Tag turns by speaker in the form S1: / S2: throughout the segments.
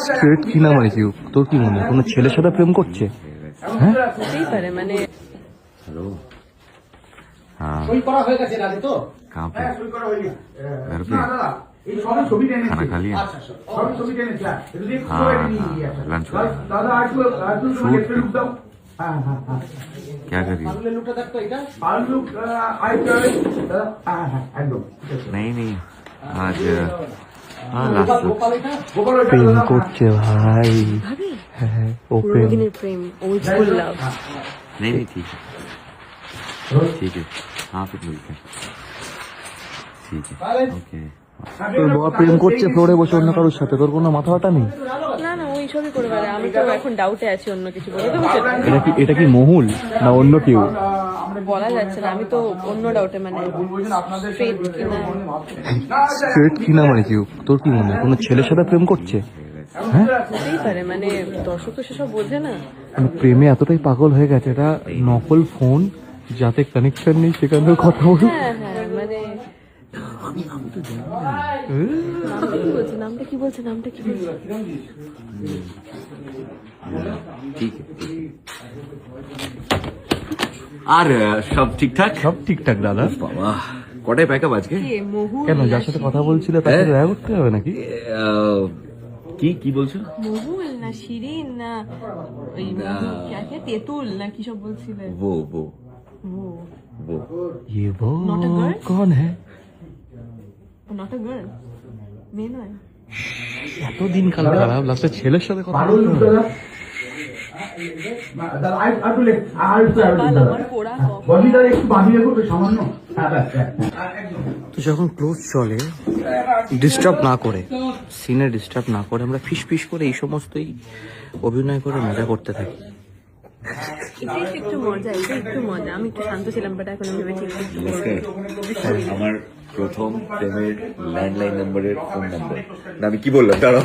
S1: Straight কি না মানে কি তোর কি মনে হয় কোনো ছেলের সাথে প্রেম করছে? হ্যাঁ
S2: হতেই পারে মানে
S3: हेलो हाँ
S4: সই করা হয়ে গেছে রাজে তো?
S3: कहाँ पे
S4: হ্যাঁ, সই করা হয়ে গেছে।
S3: घर
S4: না
S3: पे
S4: দাদা, এই সবই ছবি টেনেছে।
S3: খানা খা লিয়া?
S4: আচ্ছা, আচ্ছা, সবই ছবি টেনেছে, হ্যাঁ। এটা দিয়ে
S3: হ্যাঁ,
S4: পুরো নিয়ে
S3: হ্যাঁ,
S4: গিয়ে আছে।
S3: lunch हो गया।
S4: দাদা, একটু তোমার
S3: Shoot।
S4: লেফটে লুক দাও। হ্যাঁ, হ্যাঁ, হ্যাঁ।
S3: क्या कर रही है?
S4: সামনের লুকটা দেখতো এটা? আর লুক, আরেকটু আগে। দাদা, হ্যাঁ, হ্যাঁ, একদম। ঠিক আছে।
S3: नहीं नहीं आज हाँ लास्ट लुक
S4: গোপাল এটা? গোপাল ওইটা
S1: প্রেম
S4: দাদা।
S1: করছে ভাই।
S2: ভাবি
S1: হ্যাঁ ও
S2: পুরোনো
S1: প্রেম।
S2: দিনের প্রেম ওল্ড স্কুল লাভ।
S3: नहीं नहीं ठीक है हाँ फिर मिलते हैं ठीक है ओके
S1: তোর বাবা প্রেম করছে ফ্লোরে বসে অন্য কারোর সাথে, তোর কোনো মাথা ব্যথা নেই?
S2: না না ওই সবই করে বেড়ায়। আমি তো এখন ডাউটে আছি অন্য কিছু বলে তো বুঝতে পারছি।
S1: এটা কি মহুল না অন্য কেউ?
S2: বলা যাচ্ছে না, আমি তো অন্য ডাউটে মানে straight কিনা।
S1: স্ট্রেট কি না মানে কি তোর কি মনে হয় কোনো ছেলের সাথে প্রেম করছে? হ্যাঁ
S2: হতেই পারে মানে দর্শক তো সেসব বোঝে না।
S1: মানে প্রেমে এতটাই পাগল হয়ে গেছে, এটা নকল ফোন যাতে কানেকশন নেই সেখান থেকে কথা বল।
S2: হ্যাঁ হ্যাঁ মানে নামটা কি বলছে নামটা কি বলছে?
S3: ठीक है আর সব ঠিকঠাক
S1: সব ঠিকঠাক দাদা।
S3: বাবা কটায় প্যাকআপ আজকে
S2: কে মহু
S1: কেন যার সাথে কথা বলছিলে তার সাথে দেখা করতে হবে নাকি?
S3: কি কি বলছো
S2: মহুল না শিরিন না ওই তেঁতুল না কি সব বলছিলে?
S3: वो वो
S2: ও
S3: वो
S1: ये वो
S2: Not a girl?
S1: कौन है?
S2: নট আ গার্ল, মেয়ে নয়।
S1: এতদিন কাল খারাপ লাস্টে ছেলের সাথে কথা
S4: ভালো
S1: বলতে
S4: লুক
S1: হবে?
S4: দাদা। দাদা, আরেকটু লেফট, আরেকটু
S2: কাল
S4: দাদা।
S2: আমার পোড়া কম।
S4: বডিটা একটু বাঁধিয়ে করবে সামান্য। হ্যাঁ, ব্যাস, ব্যাস। একদম।
S1: তো যখন ক্লোজ চলে ডিস্টার্ব না করে, সিনে ডিস্টার্ব না করে আমরা ফিস ফিস করে এই সমস্তই অভিনয় করে মজা করতে থাকি।
S2: এটা একটু মজা, এটা একটু মজা। আমি একটু শান্ত ছিলাম বাট এখন আমি ভেবেছি একটু একটু করবো।
S3: আমার প্রথম প্রেমের ল্যান্ডলাইন নাম্বারের ফোন নাম্বার না আমি কি বললাম দাঁড়াও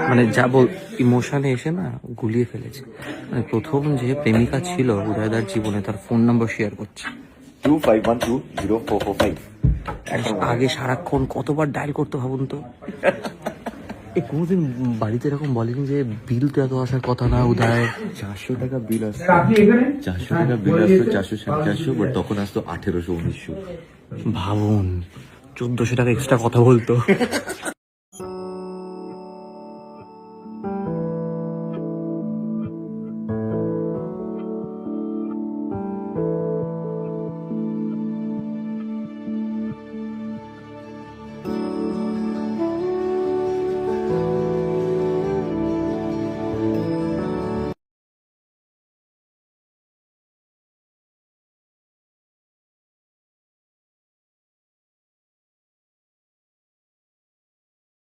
S1: মানে যা বল ইমোশনে এসে না গুলিয়ে ফেলেছে। মানে প্রথম যে প্রেমিকা ছিল উদয়দার জীবনে তার ফোন নাম্বার শেয়ার করছে।
S3: 25120445
S1: আগে সারাক্ষণ কতবার ডায়াল করতে ভাবুন তো। এ কোনোদিন বাড়িতে এরকম বলেনি যে বিল তো এত আসার কথা না উদয়?
S3: 400 টাকা বিল আসতো
S4: আপনি এখানে?
S3: 400 টাকা বিল আসতো 400 বাট তখন আসতো 1800 1900
S1: ভাবুন 1400 টাকা এক্সট্রা কথা বলতো।